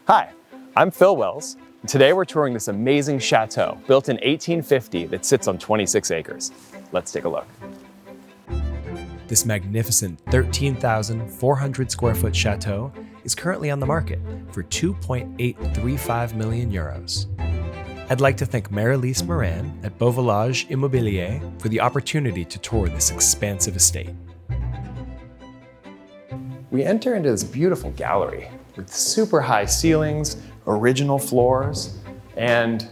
Hi, I'm Phil Wells. And today we're touring this amazing chateau built in 1850 that sits on 26 acres. Let's take a look. This magnificent 13,400 square foot chateau is currently on the market for 2.835 million euros. I'd like to thank Merrilees Moran at Beau Village Immobilier for the opportunity to tour this expansive estate. We enter into this beautiful gallery with super high ceilings, original floors, and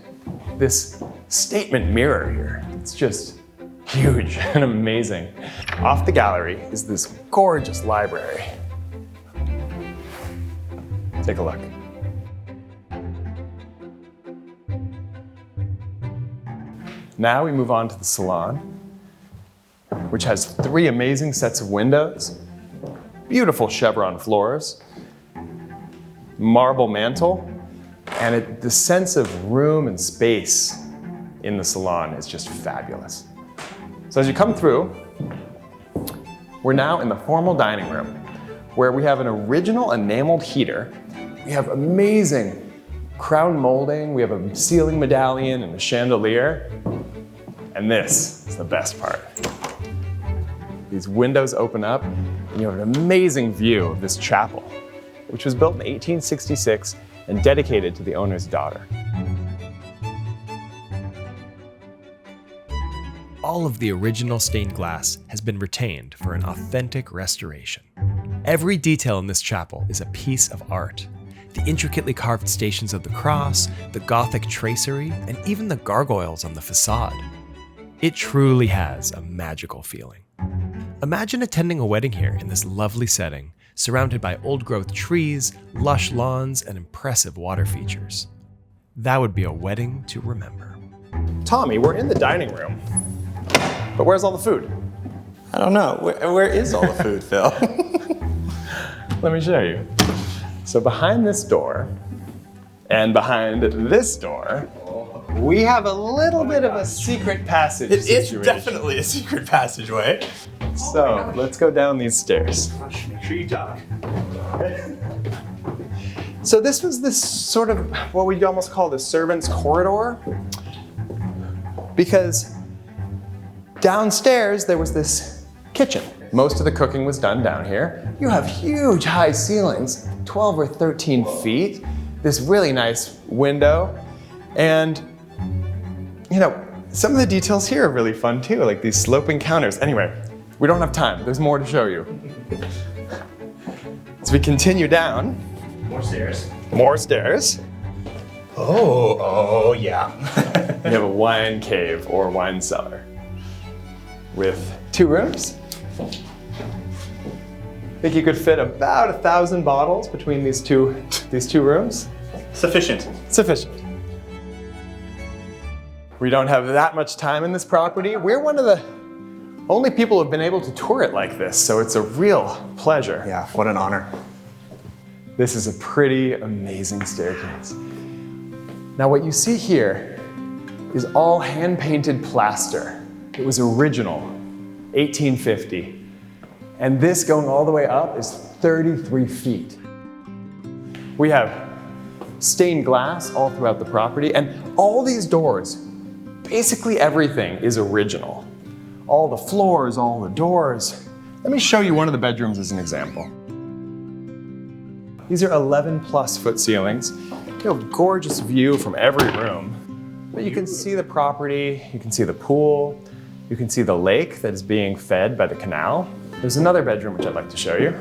this statement mirror here. It's just huge and amazing. Off the gallery is this gorgeous library. Take a look. Now we move on to the salon, which has 3 amazing sets of windows, beautiful chevron floors, marble mantle, and the sense of room and space in the salon is just fabulous. So as you come through, we're now in the formal dining room, where we have an original enameled heater. We have amazing crown molding, we have a ceiling medallion and a chandelier. And this is the best part. These windows open up and you have an amazing view of this chapel, which was built in 1866 and dedicated to the owner's daughter. All of the original stained glass has been retained for an authentic restoration. Every detail in this chapel is a piece of art. The intricately carved Stations of the Cross, the Gothic tracery, and even the gargoyles on the facade. It truly has a magical feeling. Imagine attending a wedding here in this lovely setting, surrounded by old-growth trees, lush lawns, and impressive water features. That would be a wedding to remember. Tommy, we're in the dining room, but where's all the food? I don't know. Where is all the food, Phil? Let me show you. So behind this door, and behind this door, we have a little bit of a secret passage situation. It is definitely a secret passageway. So let's go down these stairs. Make sure you talk. So this was this sort of what we'd almost call the servants' corridor, because downstairs there was this kitchen. Most of the cooking was done down here. You have huge high ceilings, 12 or 13 feet, this really nice window, and you know, some of the details here are really fun too, like these sloping counters. Anyway, we don't have time, there's more to show you. As we continue down. More stairs. More stairs. Oh yeah. We have a wine cave or wine cellar with 2 rooms. I think you could fit about 1,000 bottles between these two rooms. Sufficient. Sufficient. We don't have that much time in this property. We're one of the only people who've been able to tour it like this, so it's a real pleasure. Yeah, what an honor. This is a pretty amazing staircase. Now what you see here is all hand-painted plaster. It was original, 1850. And this going all the way up is 33 feet. We have stained glass all throughout the property, and all these doors, basically everything is original. All the floors, all the doors. Let me show you one of the bedrooms as an example. These are 11+ foot ceilings. You have a gorgeous view from every room. But you can see the property, you can see the pool, you can see the lake that is being fed by the canal. There's another bedroom which I'd like to show you.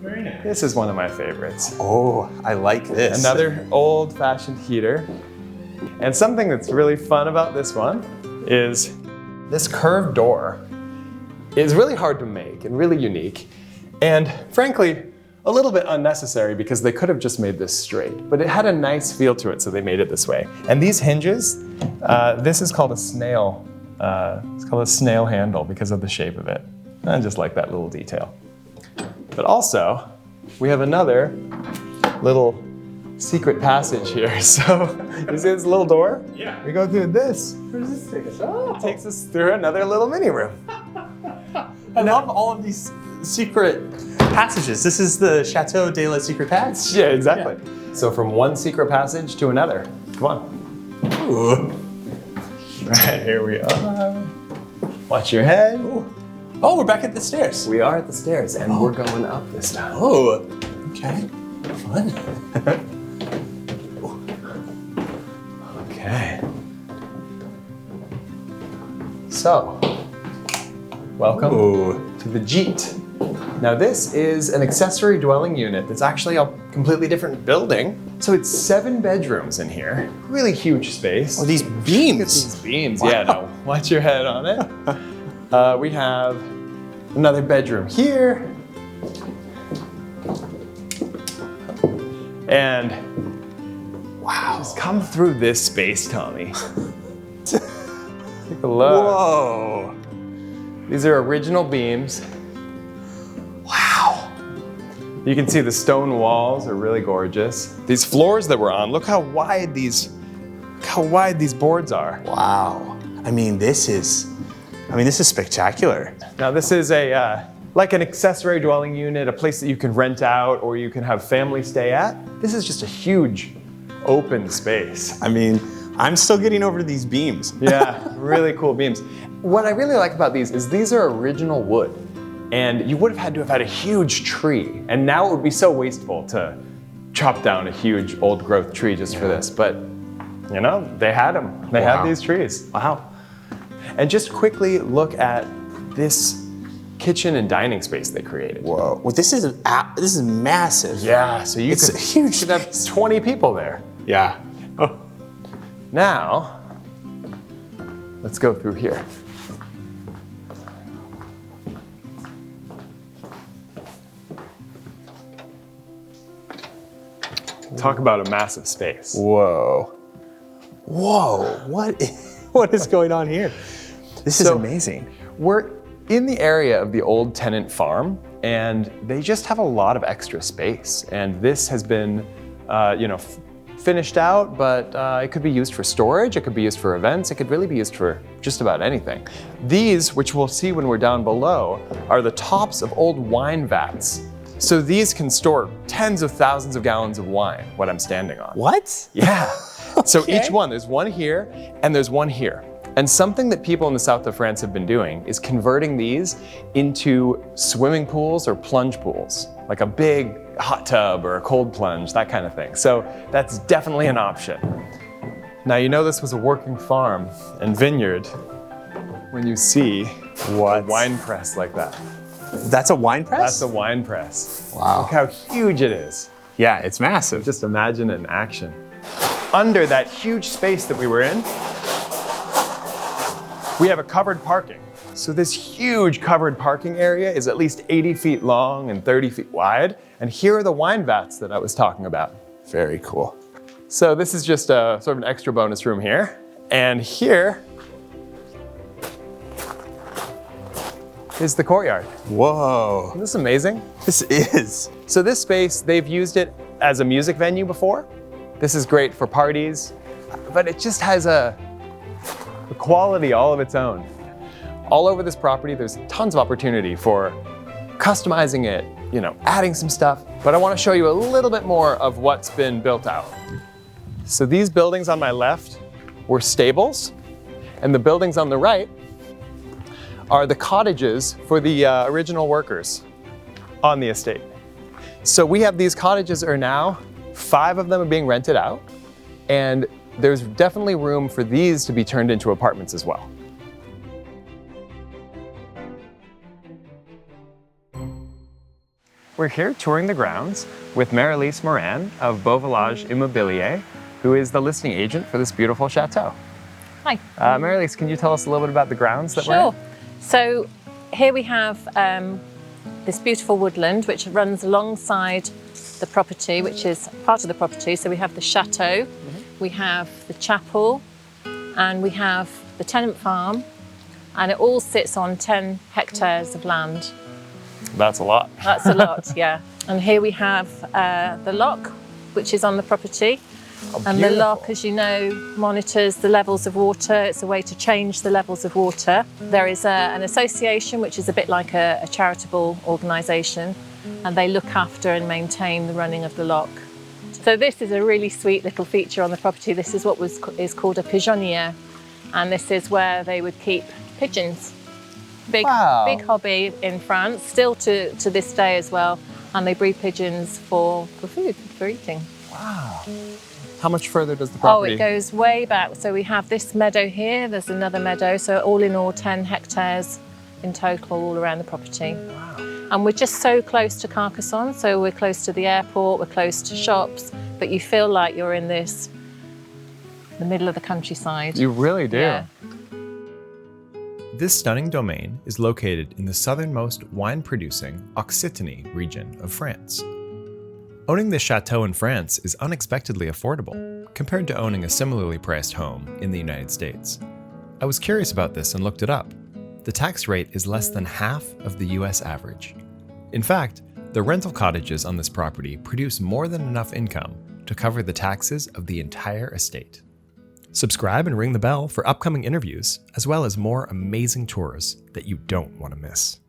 Very nice. This is one of my favorites. Oh, I like this. Another old-fashioned heater. And something that's really fun about this one is this curved door is really hard to make and really unique. And frankly, a little bit unnecessary because they could have just made this straight, but it had a nice feel to it, so they made it this way. And these hinges, this is called a snail. It's called a snail handle because of the shape of it. I just like that little detail. But also, we have another little secret passage here. So, you see this little door? Yeah. We go through this. Where does this take us? Oh. It takes us through another little mini room. I love all of these secret passages. This is the Chateau de la Secret Pass. Yeah, exactly. So from one secret passage to another. Come on. Ooh. Right, here we are. Watch your head. Ooh. Oh, we're back at the stairs. We are at the stairs, and we're going up this time. Oh, okay. Fun. Okay. So, welcome Ooh. to the Gîte. Now this is an accessory dwelling unit that's actually a completely different building. So it's 7 bedrooms in here. Really huge space. Oh, these Look at beams. these beams. Wow. Yeah, no, watch your head on it. We have another bedroom here. And wow, just come through this space, Tommy. Take a look. Whoa. These are original beams. Wow. You can see the stone walls are really gorgeous. These floors that we're on, look how wide these boards are. Wow. I mean, this is spectacular. Now this is a like an accessory dwelling unit, a place that you can rent out or you can have family stay at. This is just a huge open space. I mean, I'm still getting over these beams. Yeah, really cool beams. What I really like about these are original wood. And you would have had to have had a huge tree. And now it would be so wasteful to chop down a huge old growth tree just for this. But you know, they had them. They had these trees. Wow. And just quickly look at this kitchen and dining space they created. Whoa. Well, this is massive. Yeah, so you It's could, a huge you could have 20 people there. Yeah. Oh. Now, let's go through here. Talk about a massive space. Whoa. Whoa. What is going on here? This is amazing. We're in the area of the old Tenant farm, and they just have a lot of extra space. And this has been, finished out, but it could be used for storage, it could be used for events, it could really be used for just about anything. These, which we'll see when we're down below, are the tops of old wine vats. So these can store tens of thousands of gallons of wine, what I'm standing on. What? Yeah. So Okay. each one, there's one here and there's one here. And something that people in the south of France have been doing is converting these into swimming pools or plunge pools, like a big hot tub or a cold plunge, that kind of thing. So that's definitely an option. Now, you know this was a working farm and vineyard when you see a wine press like that. That's a wine press? That's a wine press. Wow. Look how huge it is. Yeah, it's massive. Just imagine it in action. Under that huge space that we were in, we have a covered parking. So this huge covered parking area is at least 80 feet long and 30 feet wide. And here are the wine vats that I was talking about. Very cool. So this is just a sort of an extra bonus room here. And here is the courtyard. Whoa. Isn't this amazing? This is. So this space, they've used it as a music venue before. This is great for parties, but it just has a quality all of its own. All over this property, there's tons of opportunity for customizing it, adding some stuff, but I want to show you a little bit more of what's been built out. So these buildings on my left were stables, and the buildings on the right are the cottages for the original workers on the estate. So we have these cottages are now, 5 of them are being rented out, and there's definitely room for these to be turned into apartments as well. We're here touring the grounds with Merrilees Moran of Beauvillage Immobilier, who is the listing agent for this beautiful chateau. Hi. Merrilees, can you tell us a little bit about the grounds that we're in? Sure. So here we have this beautiful woodland which runs alongside the property, which is part of the property. So we have the chateau, we have the chapel, and we have the Tenant farm, and it all sits on 10 hectares of land. That's a lot. That's a lot, yeah. And here we have the lock, which is on the property. And the lock, as you know, monitors the levels of water. It's a way to change the levels of water. There is an association, which is a bit like a charitable organisation, and they look after and maintain the running of the lock. So this is a really sweet little feature on the property. This is what is called a pigeonnière, and this is where they would keep pigeons. Big hobby in France, still to this day as well, and they breed pigeons for food, for eating. Wow. How much further does the property? Oh, it goes way back. So we have this meadow here, there's another meadow, so all in all 10 hectares in total all around the property. Wow. And we're just so close to Carcassonne, so we're close to the airport, we're close to shops, but you feel like you're in the middle of the countryside. You really do. Yeah. This stunning domain is located in the southernmost wine-producing Occitanie region of France. Owning this chateau in France is unexpectedly affordable compared to owning a similarly priced home in the United States. I was curious about this and looked it up. The tax rate is less than half of the US average. In fact, the rental cottages on this property produce more than enough income to cover the taxes of the entire estate. Subscribe and ring the bell for upcoming interviews, as well as more amazing tours that you don't want to miss.